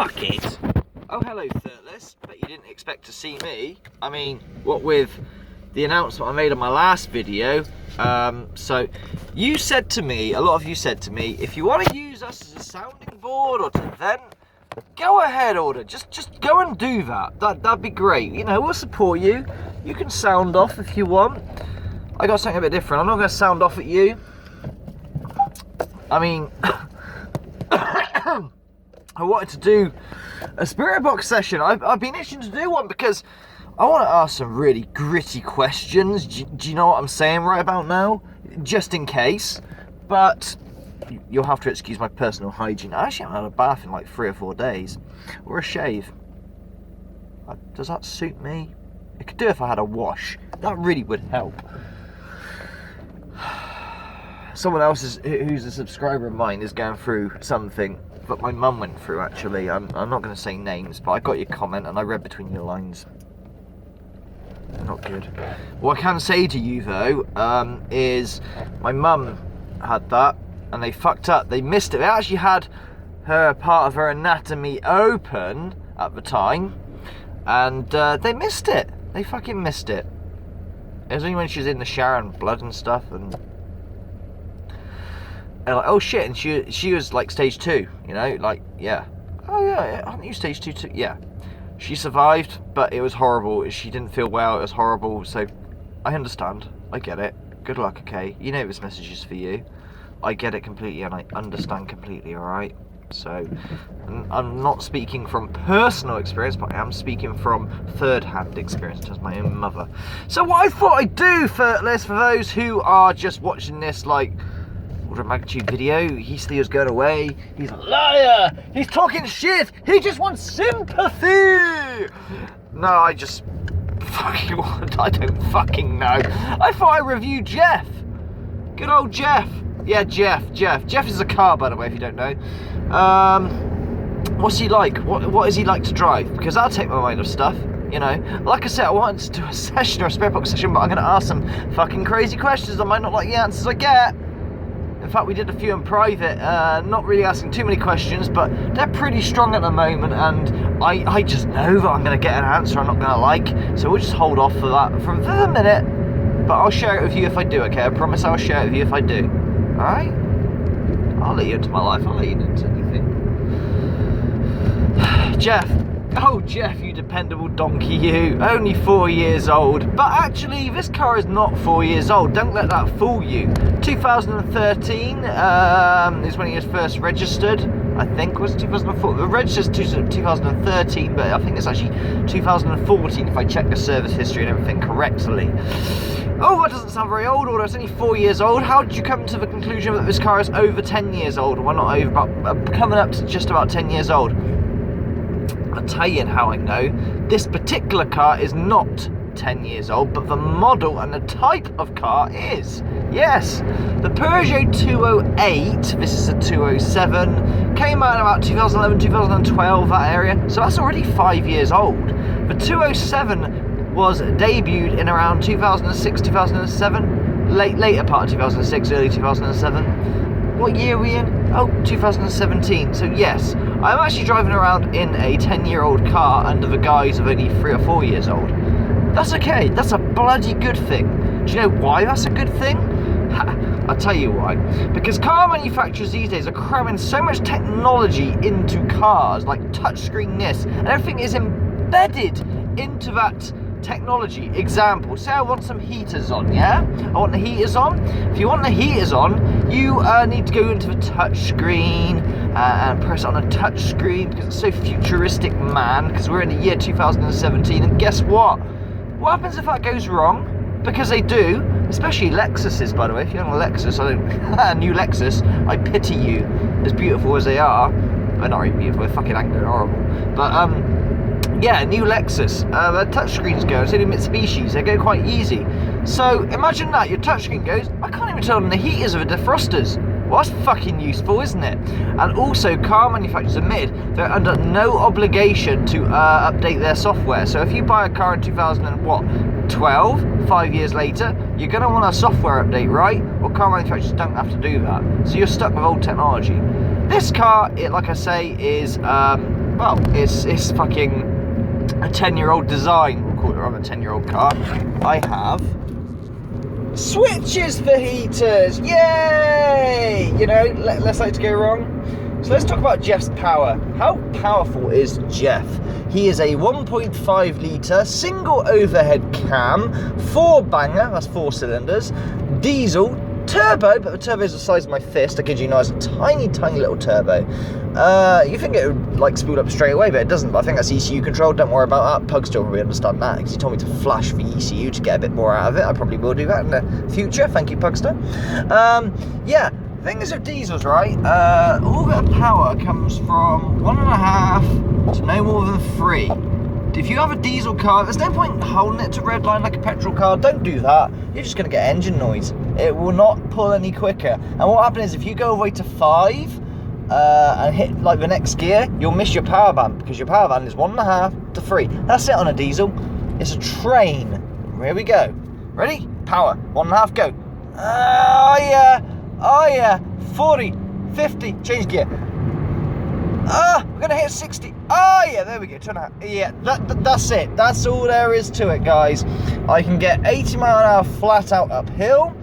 fuck it. Oh, hello, Thirtless. Bet you didn't expect to see me. I mean, what with the announcement I made on my last video. So, you said to me, a lot of you said to me, if you want to use us as a sounding board or to vent, go ahead, Order. Just go and do that. That'd be great. You know, we'll support you. You can sound off if you want. I got something a bit different. I'm not going to sound off at you. I mean, I wanted to do a spirit box session. I've been itching to do one because I want to ask some really gritty questions. Do you know what I'm saying right about now? Just in case. But you'll have to excuse my personal hygiene. I actually haven't had a bath in like 3 or 4 days. Or a shave. Does that suit me? It could do if I had a wash. That really would help. Someone else who's a subscriber of mine is going through something that my mum went through, actually. I'm not going to say names, but I got your comment and I read between your lines. Not good. What I can say to you, though, is my mum had that and they fucked up. They missed it. They actually had her part of her anatomy open at the time and they missed it. They fucking missed it. It was only when she was in the shower and blood and stuff and like, oh shit, and she was like stage 2, you know, like, yeah. Oh yeah, aren't you stage 2 too? Yeah. She survived, but it was horrible. She didn't feel well, it was horrible, so I understand. I get it. Good luck, okay? You know this message is for you. I get it completely and I understand completely, alright? So, I'm not speaking from personal experience, but I am speaking from third-hand experience as my own mother. So what I thought I'd do, Thirtless, for those who are just watching this, like, order of magnitude video, he was going away, he's a liar, he's talking shit, he just wants sympathy. No, I just fucking want, I don't fucking know. I thought I'd review Geoff. Good old Geoff. Yeah, Geoff is a car, by the way, if you don't know. What's he like? What is he like to drive? Because that'll take my mind off stuff, you know. Like I said, I wanted to do a session or a spirit box session, but I'm going to ask some fucking crazy questions. I might not like the answers I get. In fact, we did a few in private, not really asking too many questions, but they're pretty strong at the moment, and I just know that I'm going to get an answer I'm not going to like, so we'll just hold off for that for the minute, but I'll share it with you if I do, okay? I promise I'll share it with you if I do, alright? I'll let you into my life, I'll let you into anything. Geoff. Oh, Geoff, you dependable donkey, you. Only 4 years old. But actually, this car is not 4 years old. Don't let that fool you. 2013 is when he was first registered. I think it was 2004. The register's 2013, but I think it's actually 2014 if I check the service history and everything correctly. Oh, that doesn't sound very old, or it's only 4 years old. How did you come to the conclusion that this car is over 10 years old? Well, not over, but coming up to just about 10 years old. I'll tell you how I know. This particular car is not 10 years old, but the model and the type of car is. Yes, the Peugeot 208, this is a 207, came out in about 2011, 2012, that area, so that's already 5 years old. The 207 was debuted in around 2006, 2007, later part of 2006, early 2007. What year are we in? Oh, 2017. So yes, I'm actually driving around in a 10-year-old car under the guise of only 3 or 4 years old. That's okay. That's a bloody good thing. Do you know why that's a good thing? I'll tell you why. Because car manufacturers these days are cramming so much technology into cars, like touchscreen this, and everything is embedded into that technology. Example, say I want some heaters on, yeah? I want the heaters on. If you want the heaters on, you need to go into the touch screen and press on a touch screen because it's so futuristic, man, because we're in the year 2017, and guess what? What happens if that goes wrong? Because they do, especially Lexuses, by the way. If you own a Lexus, a new Lexus, I pity you. As beautiful as they are, they're not really beautiful, they're fucking angry and horrible, but yeah, new Lexus, the touchscreen's go, it's only Mitsubishi's, they go quite easy. So, imagine that, your touchscreen goes, I can't even turn on the heaters of the defrosters. Well, that's fucking useful, isn't it? And also, car manufacturers admit they're under no obligation to update their software. So if you buy a car in 2012, 5 years later, you're going to want a software update, right? Well, car manufacturers don't have to do that. So you're stuck with old technology. This car, like I say, is well, it's fucking a 10-year-old design. We'll call it rather a 10-year-old car. I have switches for heaters. Yay! You know, less likely to go wrong. So let's talk about Geoff's power. How powerful is Geoff? He is a 1.5 litre single overhead cam, 4-banger, that's 4 cylinders, diesel, turbo, but the turbo is the size of my fist. I kid you not, it's a tiny, tiny little turbo. You think it would like spool up straight away, but it doesn't. But I think that's ECU controlled. Don't worry about that. Pugster will probably understand that because he told me to flash the ECU to get a bit more out of it. I probably will do that in the future. Thank you, Pugster. Yeah, the thing is with diesels, right? All that power comes from 1.5 to no more than 3. If you have a diesel car, there's no point holding it to red line like a petrol car. Don't do that. You're just going to get engine noise. It will not pull any quicker. And what happens is if you go all the way to 5 and hit like the next gear, you'll miss your power band because your power band is 1.5 to 3. That's it on a diesel. It's a train. Here we go. Ready? Power. 1.5, go. Oh yeah. Oh yeah. 40, 50, change gear. We're gonna hit 60. Oh yeah, there we go. 2.5. Yeah, that's it. That's all there is to it, guys. I can get 80 mile an hour flat out uphill,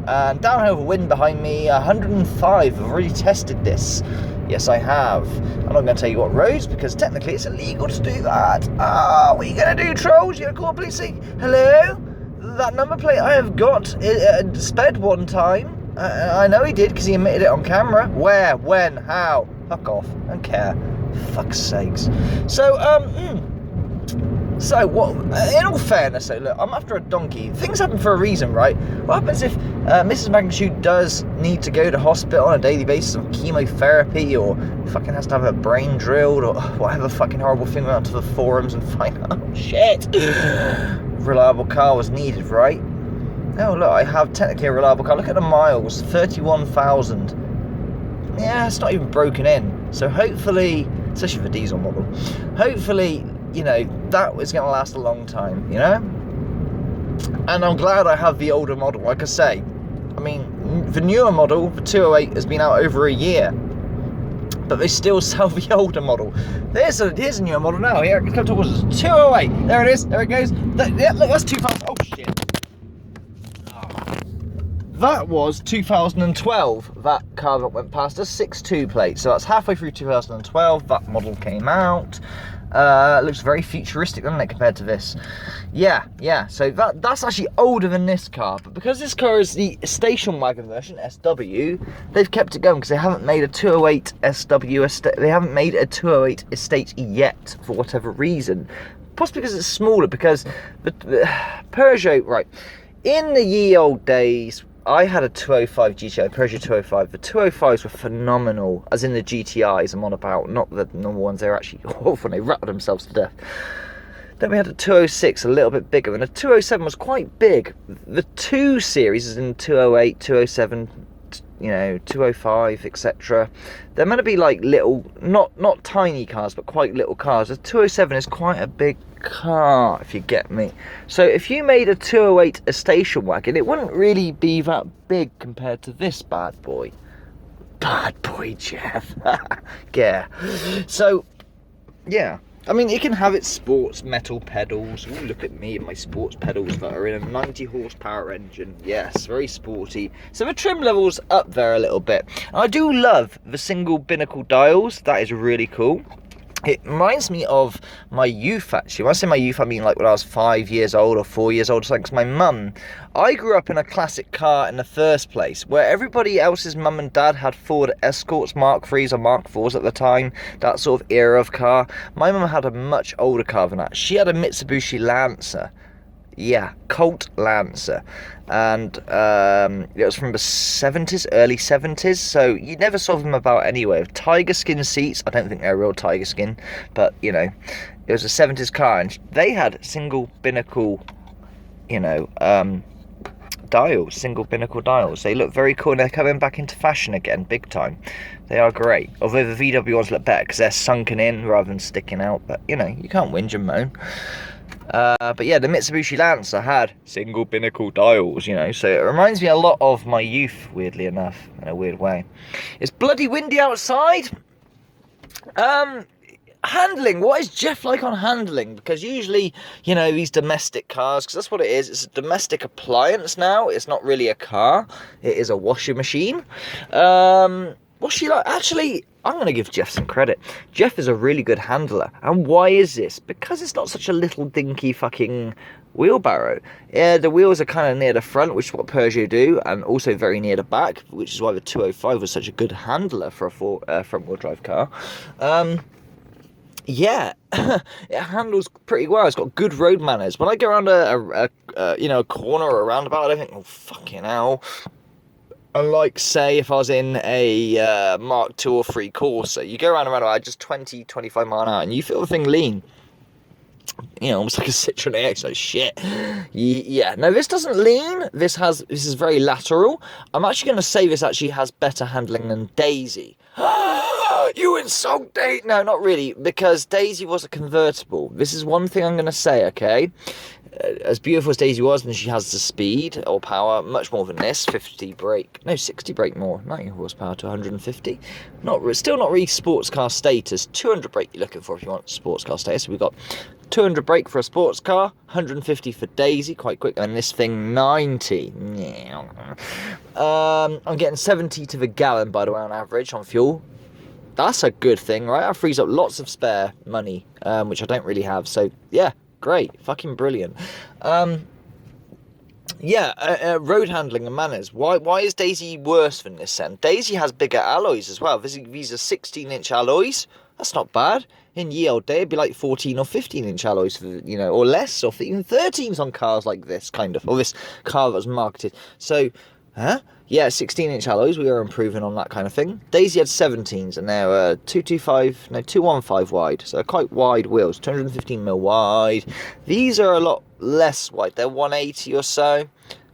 and downhill with wind behind me, 105. I've already tested this. Yes, I have. I'm not going to tell you what roads because technically it's illegal to do that. What are you going to do, trolls? You're going to call the police saying, hello? That number plate I have got sped one time. I know he did because he admitted it on camera. Where? When? How? Fuck off. I don't care. Fuck's sakes. So, what? In all fairness, so look, I'm after a donkey. Things happen for a reason, right? What happens if Mrs. Magnitude does need to go to hospital on a daily basis of chemotherapy, or fucking has to have her brain drilled, or whatever fucking horrible thing went onto the forums and find out, shit, reliable car was needed, right? Oh look, I have technically a reliable car. Look at the miles, 31,000. Yeah, it's not even broken in. So hopefully, especially for diesel model, hopefully, you know, that is going to last a long time, you know? And I'm glad I have the older model. Like I say, I mean, the newer model, the 208, has been out over a year. But they still sell the older model. Here's a newer model now. Here, come towards us. 208. There it is. There it goes. Yeah, look, that's 2000. Oh, shit. That was 2012, that car that went past us, 6.2 plate. So that's halfway through 2012, that model came out. Looks very futuristic, doesn't it, compared to this? Yeah, so that's actually older than this car. But because this car is the station wagon version, SW, they've kept it going because they haven't made a 208 SW estate. They haven't made a 208 estate yet, for whatever reason. Possibly because it's smaller, because the Peugeot, right, in the ye old days, I had a 205 GTI, Peugeot 205. The 205s were phenomenal, as in the GTIs I'm on about, not the normal ones. They're actually awful, they rattled themselves to death. Then we had a 206, a little bit bigger, and a 207 was quite big. The 2 series, is in 208, 207, you know, 205, etc. They're meant to be like little, not tiny cars, but quite little cars. The 207 is quite a big car, if you get me. So if you made a 208 a station wagon, it wouldn't really be that big compared to this bad boy. Bad boy, Geoff. Yeah. So, yeah. I mean, it can have its sports metal pedals. Ooh, look at me and my sports pedals that are in a 90 horsepower engine. Yes, very sporty. So the trim level's up there a little bit. And I do love the single binnacle dials. That is really cool. It reminds me of my youth, actually. When I say my youth, I mean like when I was 5 years old or 4 years old or something. Because my mum, I grew up in a classic car in the first place, where everybody else's mum and dad had Ford Escorts, Mark IIIs or Mark IVs at the time, that sort of era of car. My mum had a much older car than that. She had a Mitsubishi Lancer. Yeah, Colt Lancer. And it was from the 70s, early 70s, so you never saw them about anyway. Tiger skin seats, I don't think they're real tiger skin, but, you know, it was a 70s car, and they had single binnacle, you know, dials, single binnacle dials. They look very cool, and they're coming back into fashion again, big time. They are great, although the VW ones look better, because they're sunken in rather than sticking out, but, you know, you can't whinge and moan. But yeah, the Mitsubishi Lancer had single binnacle dials, you know, so it reminds me a lot of my youth, weirdly enough, in a weird way. It's bloody windy outside. handling. What is Geoff like on handling? Because usually, you know, these domestic cars, because that's what it is. It's a domestic appliance now. It's not really a car. It is a washing machine. What's she like? Actually, I'm going to give Geoff some credit. Geoff is a really good handler. And why is this? Because it's not such a little dinky fucking wheelbarrow. Yeah, the wheels are kind of near the front, which is what Peugeot do, and also very near the back, which is why the 205 was such a good handler for a front-wheel drive car. Yeah, it handles pretty well. It's got good road manners. When I go around a corner or a roundabout, I don't think, oh, fucking hell. Unlike, say, if I was in a Mark 2 or 3 Corsa, you go around a roundabout just 20, 25 mile an hour, and you feel the thing lean. You know, almost like a Citroen AX, like shit. Yeah, no, this doesn't lean. This is very lateral. I'm actually going to say this actually has better handling than Daisy. You insult Daisy. No, not really, because Daisy was a convertible. This is one thing I'm going to say, okay? As beautiful as Daisy was, and she has the speed or power, much more than this. 60 brake more, 90 horsepower to 150. Still not really sports car status. 200 brake you're looking for if you want sports car status. We've got 200 brake for a sports car, 150 for Daisy, quite quick, and this thing 90. I'm getting 70 to the gallon, by the way, on average on fuel. That's a good thing, right? That frees up lots of spare money, which I don't really have. So yeah, great, fucking brilliant. Road handling and manners. Why is Daisy worse than this then? Daisy has bigger alloys as well. These are 16-inch alloys. That's not bad. In ye old day, it'd be like 14 or 15-inch alloys, for, you know, or less, or even 13s on cars like this, kind of, or this car that was marketed. So, yeah, 16-inch alloys, we are improving on that kind of thing. Daisy had 17s, and they're 215 wide, so quite wide wheels, 215mm wide. These are a lot less wide, they're 180 or so.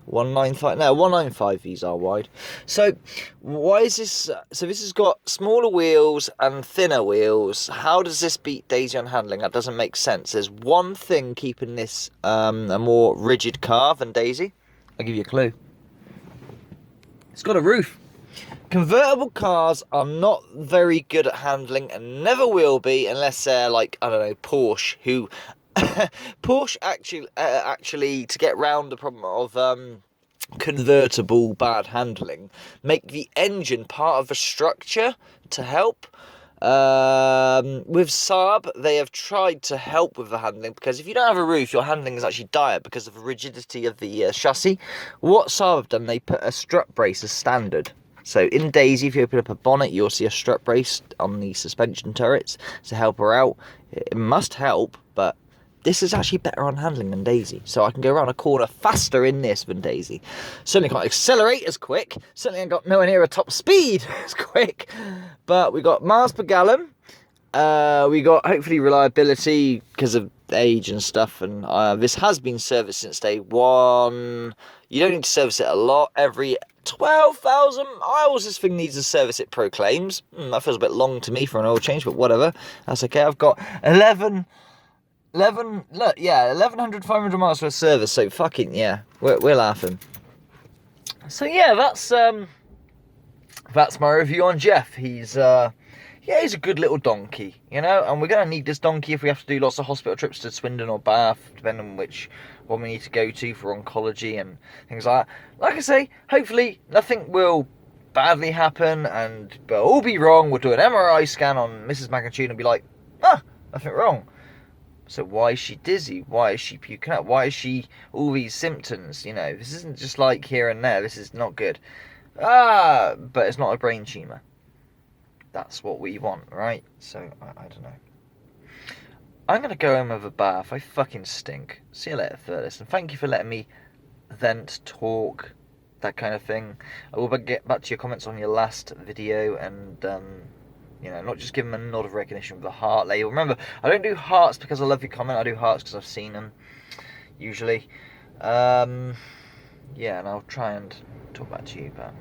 195 these are wide. So why is this? So this has got smaller wheels and thinner wheels. How does this beat Daisy on handling? That doesn't make sense. There's one thing keeping this a more rigid car than Daisy. I'll give you a clue. It's got a roof. Convertible cars are not very good at handling and never will be unless they're like, I don't know, Porsche, who Porsche actually to get round the problem of convertible bad handling, make the engine part of the structure to help. With Saab, they have tried to help with the handling, because if you don't have a roof, your handling is actually dire because of the rigidity of the chassis. What Saab have done, they put a strut brace as standard. So in Daisy, if you open up a bonnet, you'll see a strut brace on the suspension turrets to help her out. It must help, but this is actually better on handling than Daisy. So I can go around a corner faster in this than Daisy. Certainly can't accelerate as quick. Certainly ain't got nowhere near a top speed as quick. But we got miles per gallon. We got hopefully reliability because of age and stuff. And this has been serviced since day one. You don't need to service it a lot. Every 12,000 miles this thing needs to service, it proclaims. That feels a bit long to me for an oil change, but whatever. That's okay. I've got 11,500 miles for a service, so fucking, yeah, we're laughing. So yeah, that's my review on Geoff. He's a good little donkey, you know, and we're going to need this donkey if we have to do lots of hospital trips to Swindon or Bath, depending on which one we need to go to for oncology and things like that. Like I say, hopefully nothing will badly happen, and we'll all be wrong. We'll do an MRI scan on Mrs. Magnitude and be like, nothing wrong. So why is she dizzy? Why is she puking up? Why is she all these symptoms? You know, this isn't just like here and there. This is not good. But it's not a brain tumour. That's what we want, right? So, I don't know. I'm going to go home with a bath. I fucking stink. See you later, Thurles. And thank you for letting me vent, talk, that kind of thing. I will get back to your comments on your last video and, you know, not just give them a nod of recognition with a heart label. Remember, I don't do hearts because I love your comment. I do hearts because I've seen them, usually. Yeah, and I'll try and talk back to you, but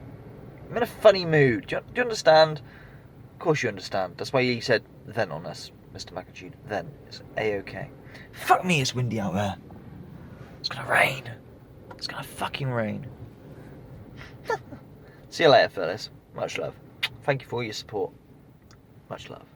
I'm in a funny mood. Do you understand? Of course you understand. That's why you said then on us, Mr. Magnitude. Then. It's A-OK. Fuck me, it's windy out there. It's gonna rain. It's gonna fucking rain. See you later, fellas. Much love. Thank you for all your support. Much love.